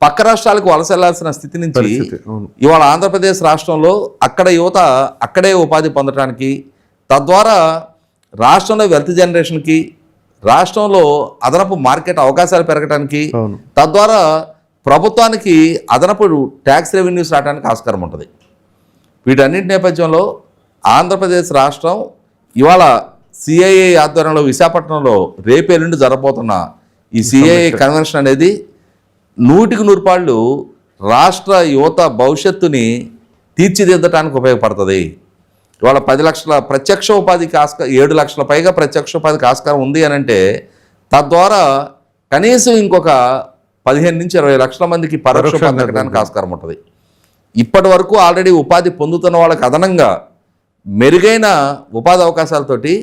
పక్క రాష్ట్రాలకు వలస వెళ్లాల్సిన స్థితి నుంచి ఇవాళ ఆంధ్రప్రదేశ్ రాష్ట్రంలో అక్కడ యువత అక్కడే ఉపాధి పొందడానికి, తద్వారా రాష్ట్రంలో వెల్త్ జనరేషన్కి, రాష్ట్రంలో అదనపు మార్కెట్ అవకాశాలు పెరగడానికి, తద్వారా ప్రభుత్వానికి అదనపు ట్యాక్స్ రెవెన్యూస్ రావడానికి ఆస్కారం ఉంటుంది. వీటన్నిటి నేపథ్యంలో ఆంధ్రప్రదేశ్ రాష్ట్రం ఇవాళ సిఐఏ ఆధ్వర్యంలో విశాఖపట్నంలో రేపు ఎల్లుండి జరగబోతున్న ఈ సిఐఏ కన్వెన్షన్ అనేది 100% రాష్ట్ర యువత భవిష్యత్తుని తీర్చిదిద్దడానికి ఉపయోగపడుతుంది. ఇవాళ 10 లక్షల ప్రత్యక్ష ఉపాధికి 7 లక్షల పైగా ప్రత్యక్ష ఉపాధికి ఆస్కారం ఉంది అని అంటే తద్వారా కనీసం ఇంకొక 15 నుంచి 20 లక్షల మందికి పరోక్ష ఉపాధి దక్కడానికి ఆస్కారం ఉంటుంది. ఇప్పటి వరకు ఆల్రెడీ ఉపాధి పొందుతున్న వాళ్ళకి అదనంగా మెరుగైన ఉపాధి అవకాశాలతోటి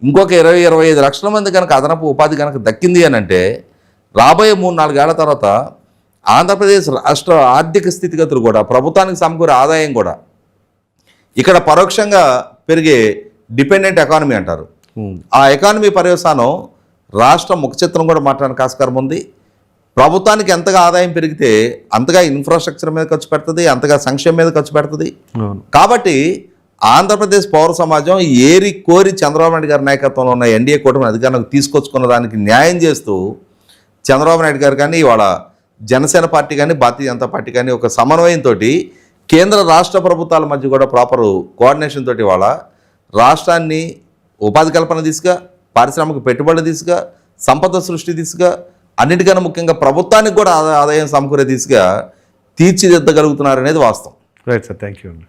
ఇంకొక 20-25 లక్షల మంది కనుక అదనపు ఉపాధి కనుక దక్కింది అని అంటే రాబోయే 3-4 ఏళ్ల తర్వాత ఆంధ్రప్రదేశ్ రాష్ట్ర ఆర్థిక స్థితిగతులు కూడా, ప్రభుత్వానికి సమకూరే ఆదాయం కూడా, ఇక్కడ పరోక్షంగా పెరిగే డిపెండెంట్ ఎకానమీ అంటారు, ఆ ఎకానమీ పర్యవసానం రాష్ట్ర ముఖ చిత్రం కూడా మాట్లాడడానికి ఆస్కారం ఉంది. ప్రభుత్వానికి ఎంతగా ఆదాయం పెరిగితే అంతగా ఇన్ఫ్రాస్ట్రక్చర్ మీద ఖర్చు పెడుతుంది, అంతగా సంక్షేమం మీద ఖర్చు పెడుతుంది. కాబట్టి ఆంధ్రప్రదేశ్ పౌర సమాజం ఏరి కోరి చంద్రబాబు నాయుడు గారి నాయకత్వంలో ఉన్న ఎన్డీఏ కూటమిని అధికారంలోకి తీసుకొచ్చుకున్న దానికి న్యాయం చేస్తూ చంద్రబాబు నాయుడు గారు కానీ, ఇవాళ జనసేన పార్టీ కానీ, భారతీయ జనతా పార్టీ కానీ ఒక సమన్వయంతో కేంద్ర రాష్ట్ర ప్రభుత్వాల మధ్య కూడా ప్రాపర్ కోఆర్డినేషన్ తోటి ఇవాళ రాష్ట్రాన్ని ఉపాధి కల్పన దిశగా, పారిశ్రామిక పెట్టుబడుల దిశగా, సంపద సృష్టి దిశగా, అన్నిటికన్నా ముఖ్యంగా ప్రభుత్వానికి కూడా ఆదాయం సమకూరే దిశగా తీర్చిదిద్దగలుగుతున్నారనేది వాస్తవం. రైట్ సార్, థ్యాంక్ యూ అండి.